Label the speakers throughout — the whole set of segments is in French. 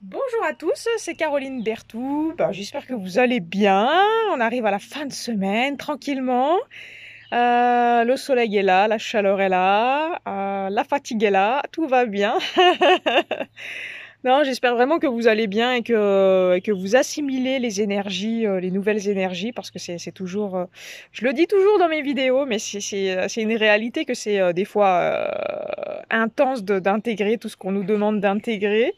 Speaker 1: Bonjour à tous, c'est Caroline Berthoud. J'espère que vous allez bien. On arrive à la fin de semaine, tranquillement. Le soleil est là, la chaleur est là, la fatigue est là, tout va bien. Non, j'espère vraiment que vous allez bien et que vous assimilez les énergies, les nouvelles énergies, parce que c'est toujours, je le dis toujours dans mes vidéos, mais c'est une réalité que c'est des fois intense d'intégrer tout ce qu'on nous demande d'intégrer,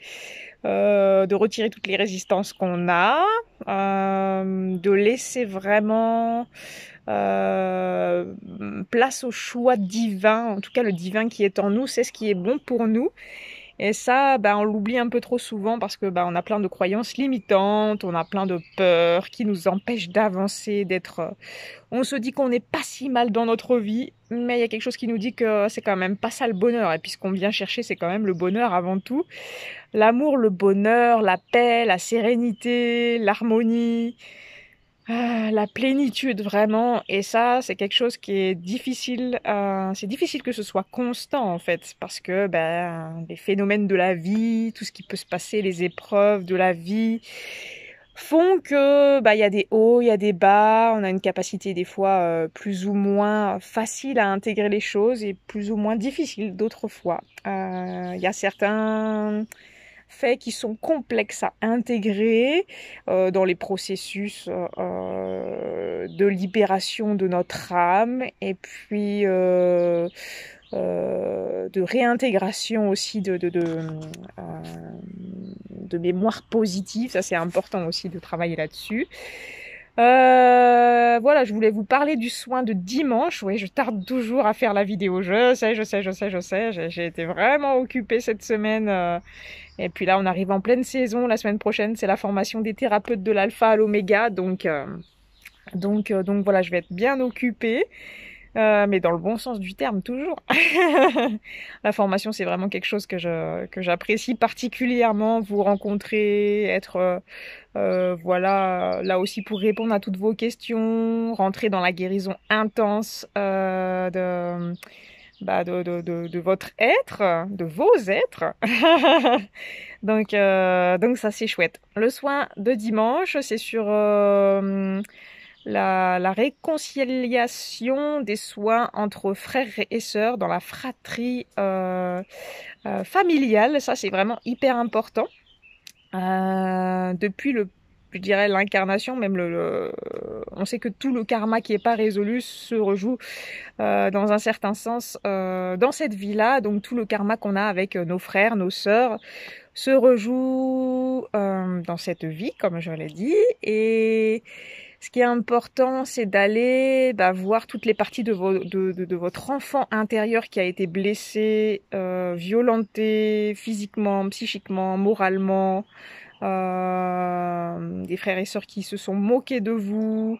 Speaker 1: de retirer toutes les résistances qu'on a, de laisser vraiment euh, place au choix divin, en tout cas le divin qui est en nous, c'est ce qui est bon pour nous. Et ça, on l'oublie un peu trop souvent parce que on a plein de croyances limitantes, on a plein de peurs qui nous empêchent d'avancer, d'être. On se dit qu'on n'est pas si mal dans notre vie, mais il y a quelque chose qui nous dit que c'est quand même pas ça le bonheur. Et puis ce qu'on vient chercher, c'est quand même le bonheur avant tout. L'amour, le bonheur, la paix, la sérénité, l'harmonie. La plénitude vraiment, et ça c'est quelque chose qui est difficile, c'est difficile que ce soit constant en fait, parce que les phénomènes de la vie, tout ce qui peut se passer, les épreuves de la vie font que il y a des hauts, il y a des bas, on a une capacité des fois plus ou moins facile à intégrer les choses et plus ou moins difficile d'autres fois. Il y a certains faits qui sont complexes à intégrer dans les processus de libération de notre âme et puis de réintégration aussi de mémoire positive. Ça, c'est important aussi de travailler là-dessus. Voilà, je voulais vous parler du soin de dimanche. Oui, je tarde toujours à faire la vidéo. Je sais. J'ai été vraiment occupée cette semaine. Et puis là, on arrive en pleine saison. La semaine prochaine, c'est la formation des thérapeutes de l'alpha à l'oméga. Donc voilà, je vais être bien occupée. Mais dans le bon sens du terme, toujours. La formation, c'est vraiment quelque chose que j'apprécie particulièrement. Vous rencontrer, être voilà, là aussi pour répondre à toutes vos questions, rentrer dans la guérison intense de votre être, de vos êtres. Donc ça c'est chouette. Le soin de dimanche, c'est sur la réconciliation des soins entre frères et sœurs dans la fratrie familiale. Ça c'est vraiment hyper important. Depuis je dirais l'incarnation, même on sait que tout le karma qui est pas résolu se rejoue dans un certain sens dans cette vie-là. Donc tout le karma qu'on a avec nos frères, nos sœurs, se rejoue dans cette vie, comme je l'ai dit. Et ce qui est important, c'est d'aller voir toutes les parties de votre enfant intérieur qui a été blessé, violenté physiquement, psychiquement, moralement, des frères et sœurs qui se sont moqués de vous,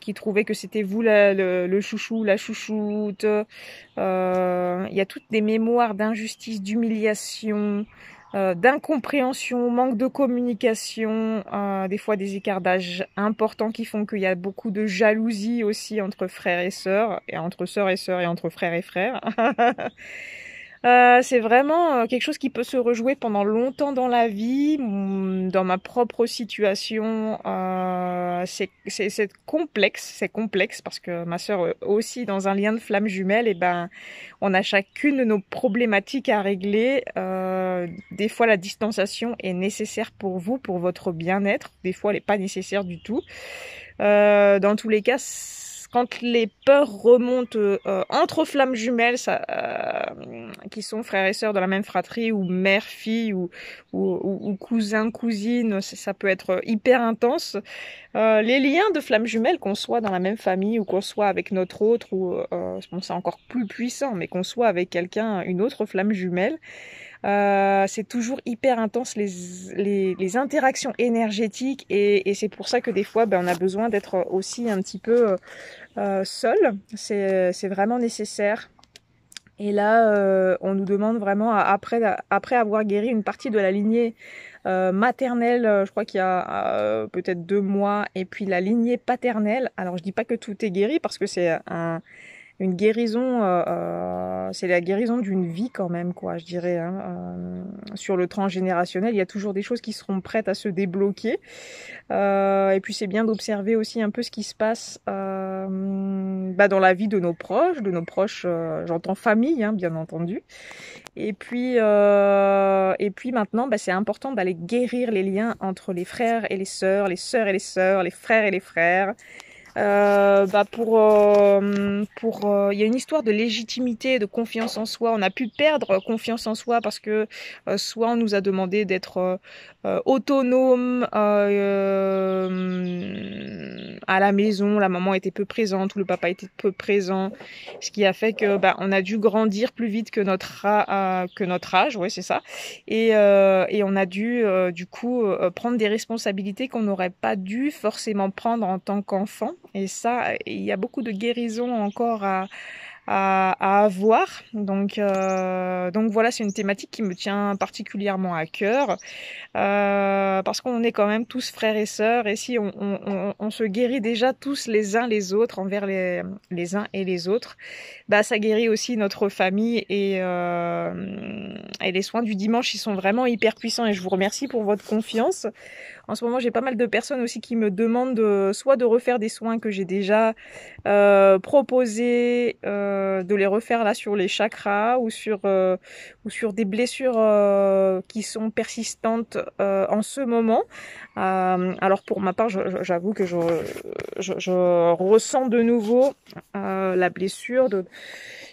Speaker 1: qui trouvaient que c'était vous le chouchou, la chouchoute. Il y a toutes des mémoires d'injustice, d'humiliation, d'incompréhension, manque de communication, des fois des écarts d'âge importants qui font qu'il y a beaucoup de jalousie aussi entre frères et sœurs, et entre sœurs et entre frères et frères. C'est vraiment quelque chose qui peut se rejouer pendant longtemps dans la vie. Dans ma propre situation, c'est complexe. C'est complexe parce que ma sœur aussi dans un lien de flamme jumelle. Et on a chacune nos problématiques à régler. Des fois, la distanciation est nécessaire pour vous, pour votre bien-être. Des fois, elle n'est pas nécessaire du tout. Dans tous les cas, quand les peurs remontent entre flammes jumelles, qui sont frères et sœurs de la même fratrie, ou mère, fille, ou cousin, cousine, ça peut être hyper intense. Les liens de flammes jumelles, qu'on soit dans la même famille ou qu'on soit avec notre autre, ou c'est encore plus puissant, mais qu'on soit avec quelqu'un, une autre flamme jumelle, c'est toujours hyper intense les interactions énergétiques, et c'est pour ça que des fois on a besoin d'être aussi un petit peu seul. C'est vraiment nécessaire. Et là, on nous demande vraiment, après avoir guéri une partie de la lignée maternelle, je crois qu'il y a peut-être 2 mois, et puis la lignée paternelle. Alors je dis pas que tout est guéri parce que c'est une guérison, c'est la guérison d'une vie quand même, quoi, je dirais. Hein. Sur le transgénérationnel, il y a toujours des choses qui seront prêtes à se débloquer. Et puis c'est bien d'observer aussi un peu ce qui se passe dans la vie de nos proches, j'entends famille, hein, bien entendu. Et puis maintenant, c'est important d'aller guérir les liens entre les frères et les sœurs et les sœurs, les frères et les frères. Il y a une histoire de légitimité, de confiance en soi. On a pu perdre confiance en soi parce que soit on nous a demandé d'être autonome à la maison, la maman était peu présente ou le papa était peu présent, ce qui a fait que on a dû grandir plus vite que notre âge, ouais c'est ça, et on a dû du coup prendre des responsabilités qu'on n'aurait pas dû forcément prendre en tant qu'enfant. Et ça, il y a beaucoup de guérison encore à avoir. Donc voilà, c'est une thématique qui me tient particulièrement à cœur. Parce qu'on est quand même tous frères et sœurs. Et si on se guérit déjà tous les uns les autres, envers les uns et les autres, ça guérit aussi notre famille. Et les soins du dimanche, ils sont vraiment hyper puissants. Et je vous remercie pour votre confiance. En ce moment, j'ai pas mal de personnes aussi qui me demandent soit de refaire des soins que j'ai déjà proposés, de les refaire là sur les chakras ou sur des blessures qui sont persistantes en ce moment. Alors pour ma part, j'avoue que je ressens de nouveau la blessure de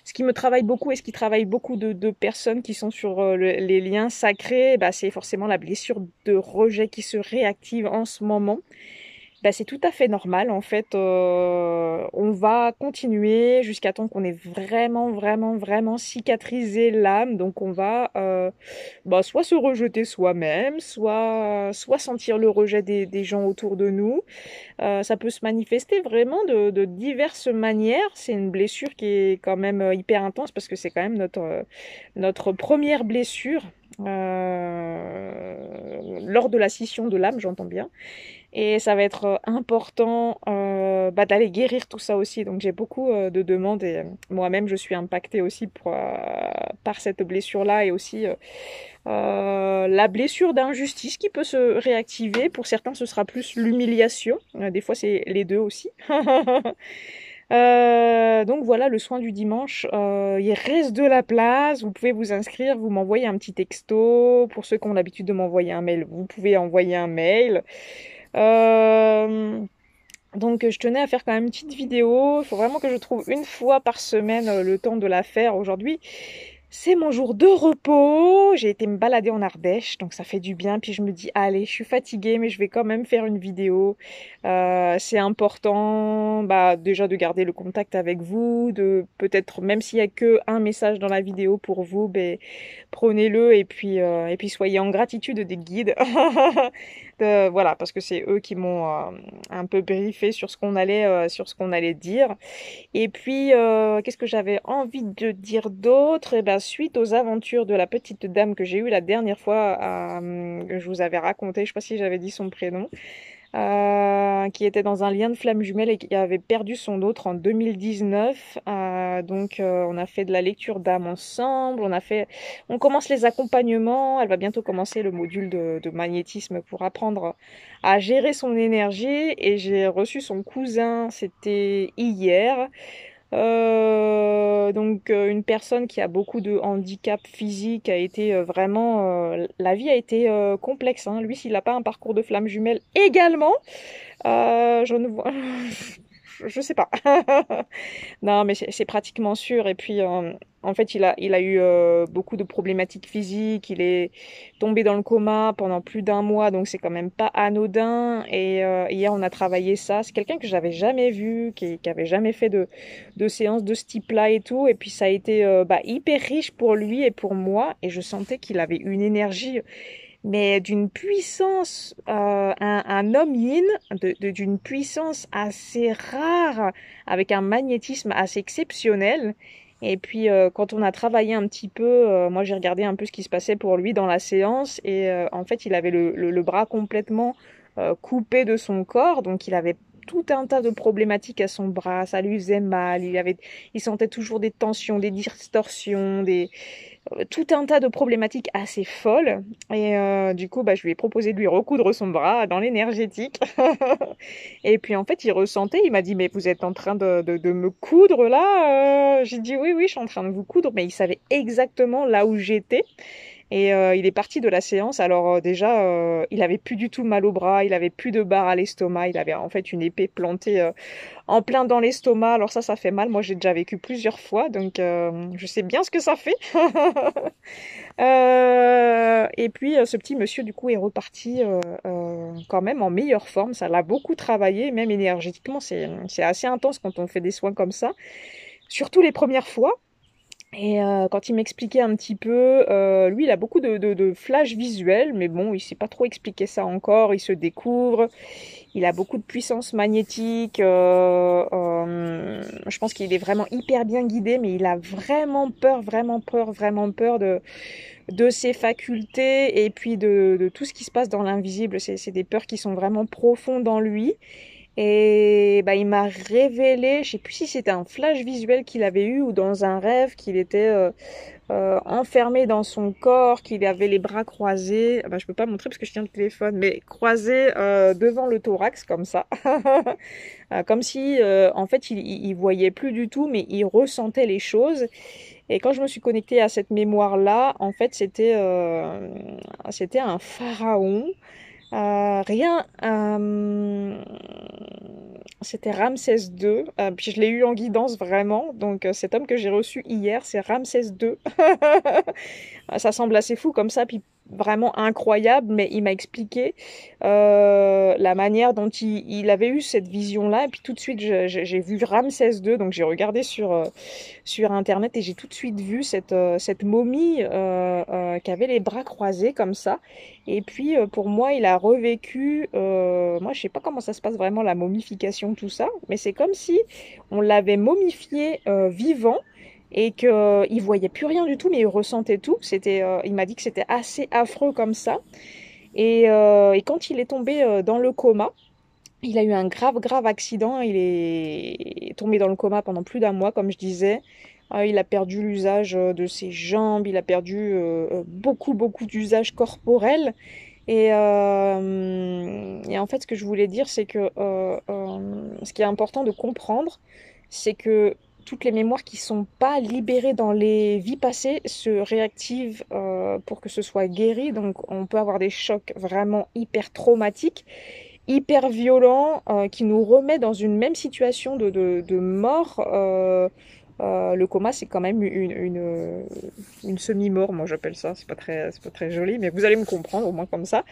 Speaker 1: ce qui me travaille beaucoup et ce qui travaille beaucoup de personnes qui sont sur les liens sacrés, c'est forcément la blessure de rejet qui se réactive en ce moment. C'est tout à fait normal en fait. On va continuer jusqu'à temps qu'on ait vraiment cicatrisé l'âme. Donc on va soit se rejeter soi-même, soit sentir le rejet des gens autour de nous. Ça peut se manifester vraiment de diverses manières. C'est une blessure qui est quand même hyper intense parce que c'est quand même notre première blessure lors de la scission de l'âme, j'entends bien. Et ça va être important d'aller guérir tout ça aussi. Donc j'ai beaucoup de demandes et moi-même je suis impactée aussi par cette blessure-là et aussi la blessure d'injustice qui peut se réactiver. Pour certains ce sera plus l'humiliation. Des fois c'est les deux aussi. Donc voilà, le soin du dimanche, il reste de la place, vous pouvez vous inscrire, vous m'envoyez un petit texto. Pour ceux qui ont l'habitude de m'envoyer un mail, vous pouvez envoyer un mail. Donc je tenais à faire quand même une petite vidéo. Il faut vraiment que je trouve une fois par semaine le temps de la faire. Aujourd'hui, c'est mon jour de repos. J'ai été me balader en Ardèche, donc ça fait du bien. Puis je me dis, allez, je suis fatiguée, mais je vais quand même faire une vidéo. C'est important, déjà de garder le contact avec vous, de peut-être même s'il y a que un message dans la vidéo pour vous, prenez-le et puis soyez en gratitude des guides. Voilà, parce que c'est eux qui m'ont un peu briefé sur ce qu'on allait dire. Et puis, qu'est-ce que j'avais envie de dire d'autre? Suite aux aventures de la petite dame que j'ai eue la dernière fois, que je vous avais raconté, je ne sais pas si j'avais dit son prénom, qui était dans un lien de flamme jumelle et qui avait perdu son autre en 2019. On a fait de la lecture d'âme ensemble, on commence les accompagnements, elle va bientôt commencer le module de magnétisme pour apprendre à gérer son énergie et j'ai reçu son cousin, c'était hier. Une personne qui a beaucoup de handicap physique a été la vie a été complexe, hein. Lui, s'il n'a pas un parcours de flamme jumelle également, je ne vois je sais pas. Non, mais c'est pratiquement sûr. Et puis, en fait, il a eu beaucoup de problématiques physiques. Il est tombé dans le coma pendant plus d'1 mois, donc c'est quand même pas anodin. Et hier, on a travaillé ça. C'est quelqu'un que j'avais jamais vu, qui avait jamais fait de séance de ce type-là et tout. Et puis, ça a été hyper riche pour lui et pour moi. Et je sentais qu'il avait une énergie, mais d'une puissance, un homme yin, d'une puissance assez rare, avec un magnétisme assez exceptionnel. Et puis quand on a travaillé un petit peu, moi j'ai regardé un peu ce qui se passait pour lui dans la séance, et en fait il avait le bras complètement coupé de son corps, donc il avait tout un tas de problématiques à son bras, ça lui faisait mal, il sentait toujours des tensions, des distorsions, tout un tas de problématiques assez folles. Et du coup, je lui ai proposé de lui recoudre son bras dans l'énergétique. Et puis en fait, il ressentait, il m'a dit, mais vous êtes en train de me coudre là? J'ai dit, oui, oui, je suis en train de vous coudre, mais il savait exactement là où j'étais. Et il est parti de la séance. Alors déjà, il avait plus du tout mal au bras, il avait plus de barre à l'estomac, il avait en fait une épée plantée en plein dans l'estomac. Alors ça fait mal. Moi, j'ai déjà vécu plusieurs fois, donc je sais bien ce que ça fait. Et puis ce petit monsieur du coup est reparti quand même en meilleure forme. Ça l'a beaucoup travaillé, même énergétiquement. C'est assez intense quand on fait des soins comme ça, surtout les premières fois. Et quand il m'expliquait un petit peu, lui, il a beaucoup de flashs visuels, mais bon, il sait pas trop expliquer ça encore. Il se découvre. Il a beaucoup de puissance magnétique. Je pense qu'il est vraiment hyper bien guidé, mais il a vraiment peur, vraiment peur, vraiment peur de ses facultés et puis de tout ce qui se passe dans l'invisible. C'est des peurs qui sont vraiment profondes en lui. Et il m'a révélé, je sais plus si c'était un flash visuel qu'il avait eu ou dans un rêve qu'il était enfermé dans son corps, qu'il avait les bras croisés. Je peux pas montrer parce que je tiens le téléphone, mais croisés devant le thorax comme ça, comme si en fait il voyait plus du tout, mais il ressentait les choses. Et quand je me suis connectée à cette mémoire-là, en fait c'était un pharaon. C'était Ramsès II, puis je l'ai eu en guidance vraiment, donc cet homme que j'ai reçu hier, c'est Ramsès II. Ça semble assez fou comme ça, puis vraiment incroyable, mais il m'a expliqué la manière dont il avait eu cette vision-là, et puis tout de suite j'ai vu Ramsès II, donc j'ai regardé sur internet et j'ai tout de suite vu cette momie qui avait les bras croisés comme ça. Et puis pour moi, il a revécu. Moi, je sais pas comment ça se passe vraiment la momification, tout ça, mais c'est comme si on l'avait momifié vivant et qu'il voyait plus rien du tout, mais il ressentait tout. Il m'a dit que c'était assez affreux comme ça. Et quand il est tombé dans le coma, il a eu un grave accident. Il est tombé dans le coma pendant plus d'un mois, comme je disais. Il a perdu l'usage de ses jambes, il a perdu beaucoup d'usage corporel. Et en fait, ce que je voulais dire, c'est que ce qui est important de comprendre, c'est que toutes les mémoires qui sont pas libérées dans les vies passées se réactivent pour que ce soit guéri. Donc, on peut avoir des chocs vraiment hyper traumatiques, hyper violents, qui nous remet dans une même situation de mort. Le coma, c'est quand même une semi-mort, moi j'appelle ça. C'est pas très joli, mais vous allez me comprendre au moins comme ça.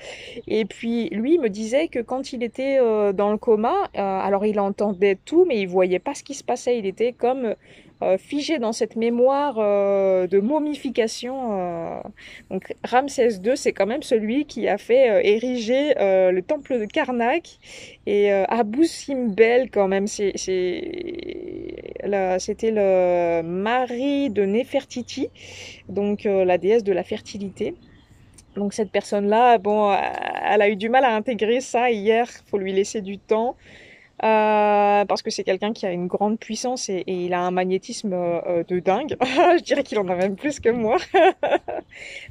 Speaker 1: Et puis lui, il me disait que quand il était dans le coma, alors il entendait tout, mais il voyait pas ce qui se passait. Il était comme figé dans cette mémoire de momification. Donc Ramsès II, c'est quand même celui qui a fait ériger le temple de Karnak. Et Abou Simbel, quand même, c'était le mari de Néfertiti, donc la déesse de la fertilité. Donc cette personne-là, bon, elle a eu du mal à intégrer ça hier. Faut lui laisser du temps. Parce que c'est quelqu'un qui a une grande puissance et il a un magnétisme de dingue. Je dirais qu'il en a même plus que moi.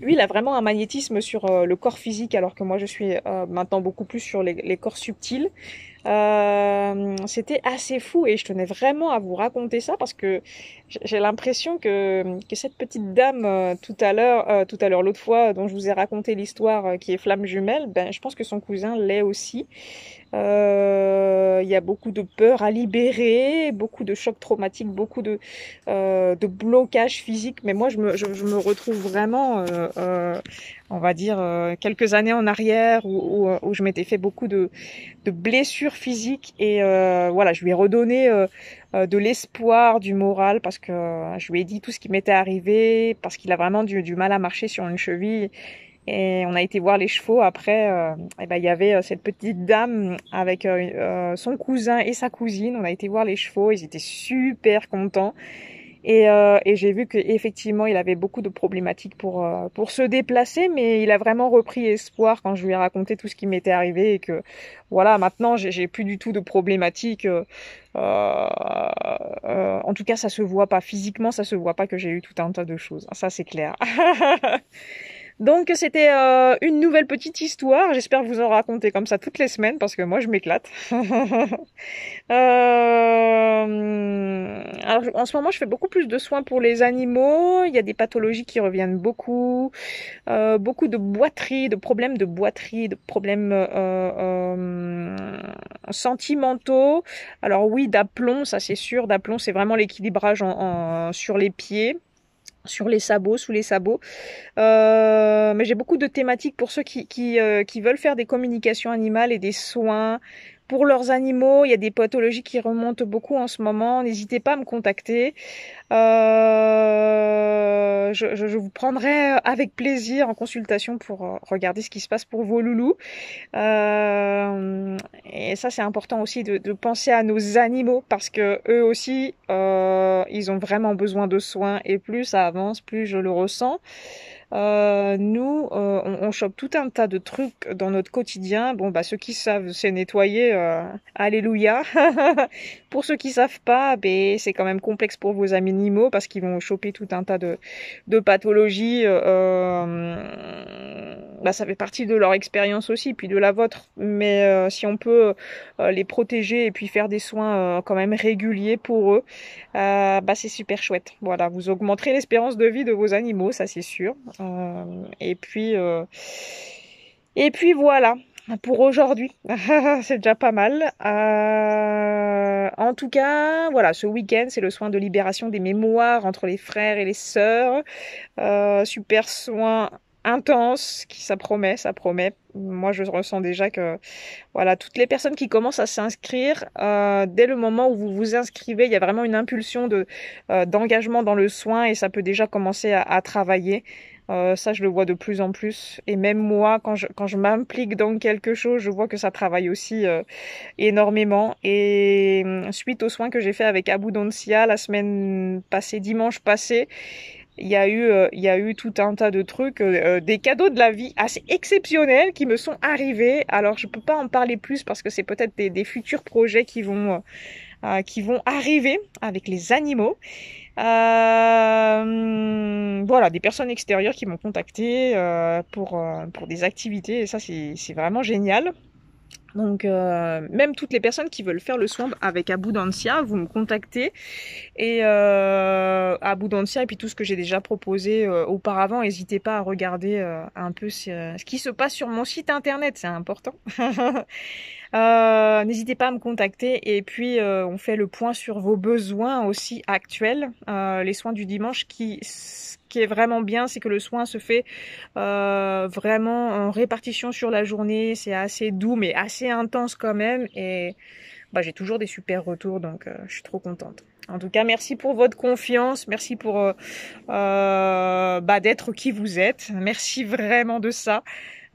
Speaker 1: Lui, il a vraiment un magnétisme sur le corps physique, alors que moi, je suis maintenant beaucoup plus sur les corps subtils. C'était assez fou et je tenais vraiment à vous raconter ça parce que j'ai l'impression que cette petite dame tout à l'heure, l'autre fois dont je vous ai raconté l'histoire qui est flamme jumelle, je pense que son cousin l'est aussi. Il y a beaucoup de peur à libérer, beaucoup de chocs traumatiques, beaucoup de blocages physiques. Mais moi, je me retrouve vraiment, on va dire, quelques années en arrière où je m'étais fait beaucoup de blessures physiques. Et voilà, je lui ai redonné de l'espoir, du moral, parce que je lui ai dit tout ce qui m'était arrivé, parce qu'il a vraiment du mal à marcher sur une cheville. Et on a été voir les chevaux. Après, il y avait cette petite dame avec son cousin et sa cousine. On a été voir les chevaux. Ils étaient super contents. Et j'ai vu qu'effectivement, il avait beaucoup de problématiques pour se déplacer, mais il a vraiment repris espoir quand je lui ai raconté tout ce qui m'était arrivé et que voilà, maintenant, j'ai plus du tout de problématiques. En tout cas, ça se voit pas physiquement, ça se voit pas que j'ai eu tout un tas de choses. Ça, c'est clair. Donc c'était une nouvelle petite histoire. J'espère vous en raconter comme ça toutes les semaines parce que moi je m'éclate. Alors en ce moment je fais beaucoup plus de soins pour les animaux. Il y a des pathologies qui reviennent beaucoup, beaucoup de boiterie, de problèmes de boiterie, de problèmes sentimentaux. Alors oui, d'aplomb, ça c'est sûr. D'aplomb, c'est vraiment l'équilibrage sur les pieds, sur les sabots, sous les sabots. Mais j'ai beaucoup de thématiques pour ceux qui veulent faire des communications animales et des soins pour leurs animaux. Il y a des pathologies qui remontent beaucoup en ce moment. N'hésitez pas à me contacter. Je vous prendrai avec plaisir en consultation pour regarder ce qui se passe pour vos loulous. Et ça, c'est important aussi de penser à nos animaux parce que eux aussi, ils ont vraiment besoin de soins et plus ça avance, plus je le ressens. Nous, on chope tout un tas de trucs dans notre quotidien. Bon, bah ceux qui savent c'est nettoyer, alléluia. Pour ceux qui savent pas, ben c'est quand même complexe pour vos animaux parce qu'ils vont choper tout un tas de pathologies. Bah ça fait partie de leur expérience aussi, puis de la vôtre. Mais si on peut les protéger et puis faire des soins quand même réguliers pour eux, bah c'est super chouette. Voilà, vous augmenterez l'espérance de vie de vos animaux, ça c'est sûr. Et puis voilà pour aujourd'hui. C'est déjà pas mal. En tout cas, voilà, ce week-end, c'est le soin de libération des mémoires entre les frères et les sœurs. Super soin intense, ça promet, ça promet. Moi, je ressens déjà que, voilà, toutes les personnes qui commencent à s'inscrire, dès le moment où vous vous inscrivez, il y a vraiment une impulsion d'engagement dans le soin et ça peut déjà commencer à travailler. Ça, je le vois de plus en plus. Et même moi, quand je m'implique dans quelque chose, je vois que ça travaille aussi énormément. Et suite aux soins que j'ai fait avec Abundancia la semaine passée, dimanche passé, il y a eu tout un tas de trucs, des cadeaux de la vie assez exceptionnels qui me sont arrivés. Alors, je peux pas en parler plus parce que c'est peut-être des futurs projets qui vont arriver avec les animaux. Voilà, des personnes extérieures qui m'ont contacté pour des activités et ça c'est vraiment génial. Donc même toutes les personnes qui veulent faire le soin avec Abundancia, vous me contactez et Abundancia et puis tout ce que j'ai déjà proposé auparavant, n'hésitez pas à regarder un peu ce qui se passe sur mon site internet, c'est important. N'hésitez pas à me contacter et puis on fait le point sur vos besoins aussi actuels. Les soins du dimanche ce qui est vraiment bien, c'est que le soin se fait vraiment en répartition sur la journée. C'est assez doux mais assez intense quand même et bah, j'ai toujours des super retours donc je suis trop contente. En tout cas, merci pour votre confiance, merci pour d'être qui vous êtes. Merci vraiment de ça.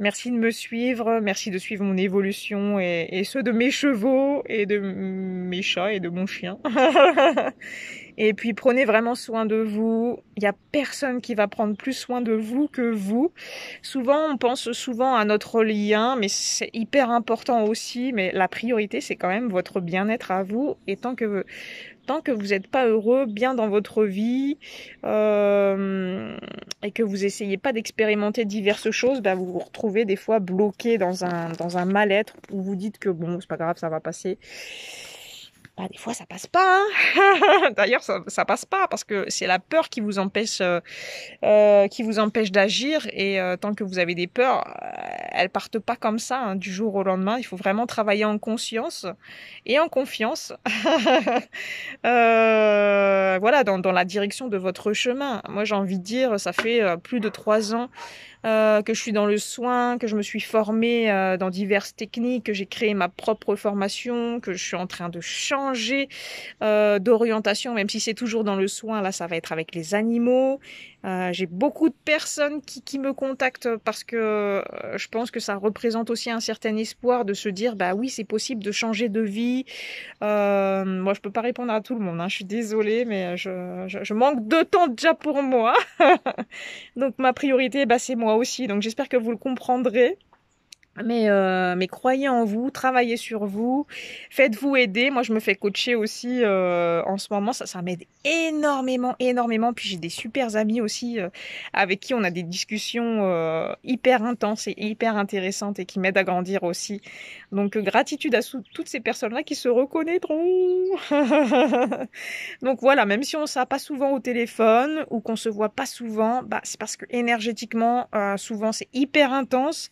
Speaker 1: Merci de me suivre, merci de suivre mon évolution et ceux de mes chevaux et de mes chats et de mon chien. Et puis prenez vraiment soin de vous. Il n'y a personne qui va prendre plus soin de vous que vous. Souvent, on pense souvent à notre lien, mais c'est hyper important aussi. Mais la priorité, c'est quand même votre bien-être à vous. Et tant que vous n'êtes pas heureux, bien dans votre vie, et que vous essayez pas d'expérimenter diverses choses, bah vous vous retrouvez des fois bloqué dans un mal-être où vous dites que bon, c'est pas grave, ça va passer. Bah, des fois ça passe pas, hein. D'ailleurs ça passe pas parce que c'est la peur qui vous empêche d'agir et tant que vous avez des peurs, elles partent pas comme ça hein, du jour au lendemain. Il faut vraiment travailler en conscience et en confiance. Voilà, dans la direction de votre chemin. Moi j'ai envie de dire, ça fait plus de 3 ans que je suis dans le soin, que je me suis formée dans diverses techniques, que j'ai créé ma propre formation, que je suis en train de changer d'orientation, même si c'est toujours dans le soin, là ça va être avec les animaux. J'ai beaucoup de personnes qui me contactent parce que je pense que ça représente aussi un certain espoir de se dire, bah oui, c'est possible de changer de vie. Moi, je peux pas répondre à tout le monde, hein, je suis désolée, mais je manque de temps déjà pour moi. Donc ma priorité, bah, c'est moi aussi. Donc j'espère que vous le comprendrez. Mais croyez en vous, travaillez sur vous, faites-vous aider. Moi, je me fais coacher aussi en ce moment. Ça m'aide énormément, énormément. Puis j'ai des super amis aussi avec qui on a des discussions hyper intenses et hyper intéressantes et qui m'aident à grandir aussi. Donc, gratitude à toutes ces personnes-là qui se reconnaîtront. Donc voilà, même si on ne s'est pas souvent au téléphone ou qu'on se voit pas souvent, bah, c'est parce que énergétiquement, souvent, c'est hyper intense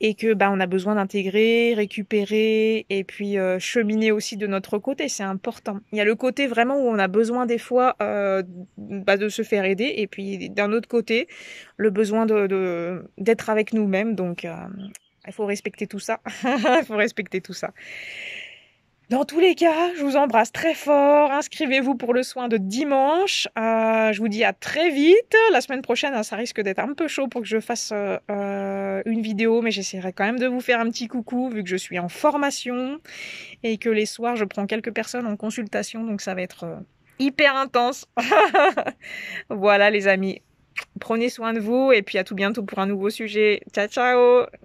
Speaker 1: et que bah on a besoin d'intégrer, récupérer et puis cheminer aussi de notre côté, c'est important. Il y a le côté vraiment où on a besoin des fois bah, de se faire aider et puis d'un autre côté le besoin d'être avec nous-mêmes. Donc il faut respecter tout ça. Il faut respecter tout ça. Dans tous les cas, je vous embrasse très fort. Inscrivez-vous pour le soin de dimanche. Je vous dis à très vite. La semaine prochaine, ça risque d'être un peu chaud pour que je fasse une vidéo, mais j'essaierai quand même de vous faire un petit coucou vu que je suis en formation et que les soirs, je prends quelques personnes en consultation, donc ça va être hyper intense. Voilà les amis, prenez soin de vous et puis à tout bientôt pour un nouveau sujet. Ciao, ciao!